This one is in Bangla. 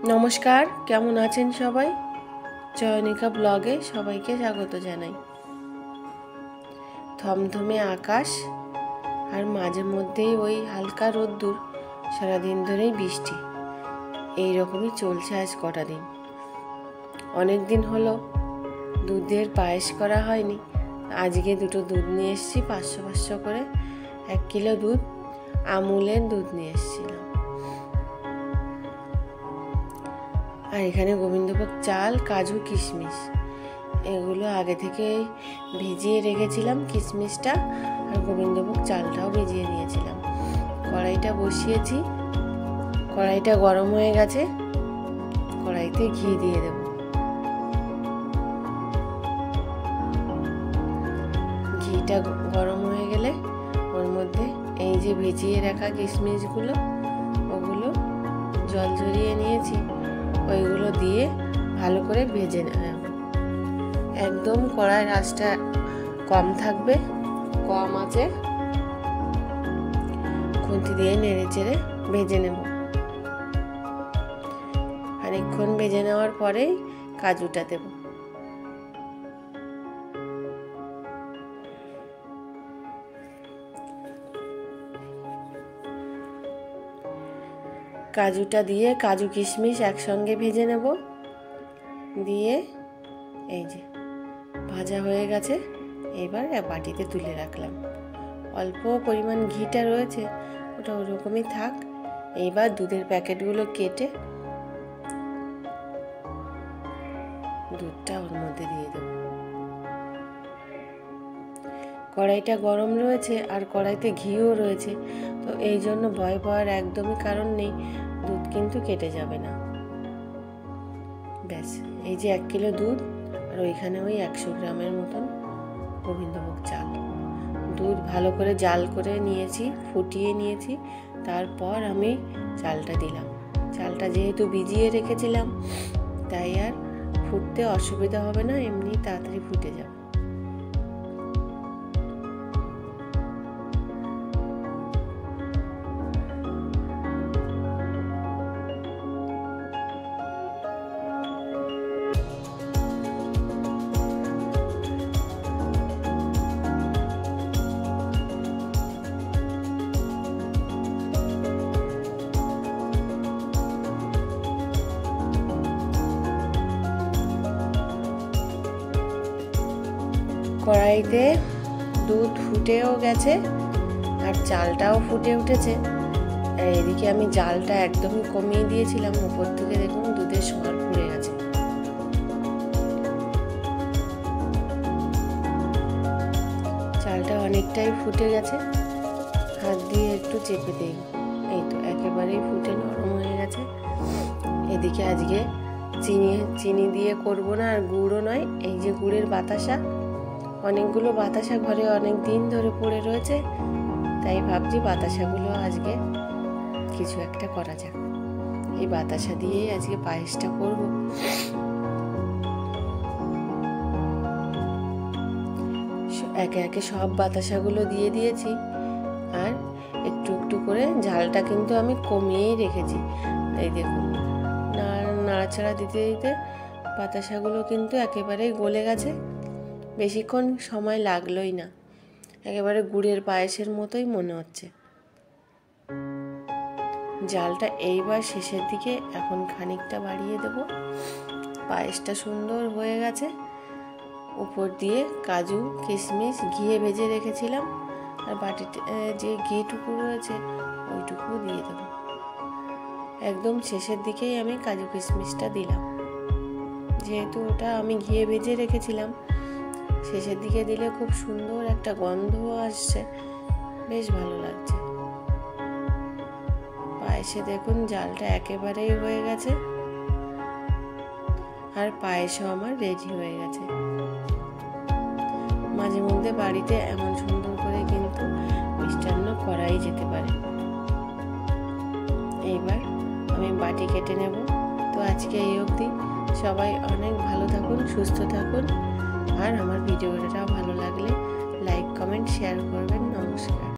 নমস্কার, কেমন আছেন সবাই? চয়নিকা ব্লগে সবাইকে স্বাগত জানাই। থমথমে আকাশ আর মাঝে মধ্যেই ওই হালকা রোদ্দুর, সারাদিন ধরেই বৃষ্টি, এই রকমই চলছে আজ কটা দিন। অনেক দিন হলো দুধের পায়েস করা হয়নি। আজকে দুটো দুধ নিয়ে এসেছি, 500 করে 1 কিলো দুধ, আমুলের দুধ নিয়ে এসেছিলাম। আর এখানে গোবিন্দভোগ চাল, কাজু, কিশমিশ এগুলো আগে থেকে ভিজিয়ে রেখেছিলাম। কিশমিশটা আর গোবিন্দভোগ চালটাও ভিজিয়ে নিয়েছিলাম। কড়াইটা বসিয়েছি, কড়াইটা গরম হয়ে গেছে। কড়াইতে ঘি দিয়ে দেব। ঘিটা গরম হয়ে গেলে ওর মধ্যে এই যে ভিজিয়ে রাখা কিশমিশগুলো, ওগুলো জল ঝরিয়ে নিয়েছি, ওইগুলো দিয়ে ভালো করে ভেজে নেব। একদম কড়াইয়ের আঁচটা কম থাকবে, কম আঁচে খুন্তি দিয়ে নেড়ে চেড়ে ভেজে নেব। অনেকক্ষণ ভেজে নেওয়ার পরেই কাজুটা দেব। কাজুটা দিয়ে কাজু কিশমিশ একসঙ্গে ভেজে নেব। দিয়ে এই যে ভাজা হয়ে গেছে, এবার বাটিতে তুলে রাখলাম। অল্প পরিমাণ ঘিটা রয়েছে, ওটা ওরকমই থাক। এইবার দুধের প্যাকেটগুলো কেটে দুধটা ওর মধ্যে দিয়ে দেব। কড়াইটা গরম রয়েছে আর কড়াইতে ঘিও রয়েছে, তো এই জন্য ভয় পাওয়ার একদমই কারণ নেই, দুধ কিন্তু কেটে যাবে না। ব্যাস, এই যে 1 কিলো দুধ আর ওইখানে ওই 100 গ্রামের মতন গোবিন্দভোগ চাল। দুধ ভালো করে জাল করে নিয়েছি, ফুটিয়ে নিয়েছি, তারপর আমি চালটা দিলাম। চালটা যেহেতু ভিজিয়ে রেখেছিলাম, তাই আর ফুটতে অসুবিধা হবে না, এমনি তাড়াতাড়ি ফুটে যাবে। কড়াইতে দুধ ফুটেও গেছে আর চালটাও ফুটে উঠেছে। আর এদিকে আমি জালটা একদমই কমিয়ে দিয়েছিলাম, উপর থেকে দেখুন দুধের সর পড়ে গেছে। চালটা অনেকটাই ফুটে গেছে, হাত দিয়ে একটু চেপে দিই, এই তো একেবারেই ফুটে নরম হয়ে গেছে। এদিকে আজকে চিনি দিয়ে করব না, আর গুড়ও নয়, এই যে গুড়ের বাতাসা, অনেকগুলো বাতাসা ঘরে অনেক দিন ধরে পড়ে রয়েছে, তাই ভাবছি বাতাসাগুলো আজকে কিছু একটা করা যাক। এই বাতাসা দিয়েই আজকে পায়েসটা করব। একে একে সব বাতাসাগুলো দিয়ে দিয়েছি, আর একটু একটু করে ঝালটা কিন্তু আমি কমিয়েই রেখেছি। এই দেখুন, নাড়াচাড়া দিতে দিতে বাতাসাগুলো কিন্তু একেবারেই গলে গেছে। বেশিক্ষণ সময় লাগলোই না, একেবারে গুড়ের পায়েসের মতোই মনে হচ্ছে। জালটা এইবার শেষের দিকে এখন খানিকটা বাড়িয়ে দেব। পায়েসটা সুন্দর হয়ে গেছে। উপর দিয়ে কাজু কিশমিশ ঘিয়ে ভেজে রেখেছিলাম, আর বাটিতে যে ঘিটুকু রয়েছে ওইটুকু দিয়ে দেব। একদম শেষের দিকেই আমি কাজু কিশমিশটা দিলাম, যেহেতু ওটা আমি ঘিয়ে ভেজে রেখেছিলাম। শেষের দিকে দিলে খুব সুন্দর একটা গন্ধ আসছে, বেশ ভালো লাগছে। পায়েসে দেখুন জালটা একেবারেই হয়ে গেছে, আর পায়েসও আমার রেডি হয়ে গেছে। মাঝে মধ্যে বাড়িতে এমন সুন্দর করে কিন্তু মিষ্টান্ন করাই যেতে পারে। এইবার আমি বাটি কেটে নেব। তো আজকে এই অবধি, সবাই অনেক ভালো থাকুন, সুস্থ থাকুন, আর আমার ভিডিওটা ভালো লাগলে লাইক, কমেন্ট, শেয়ার করবেন। নমস্কার।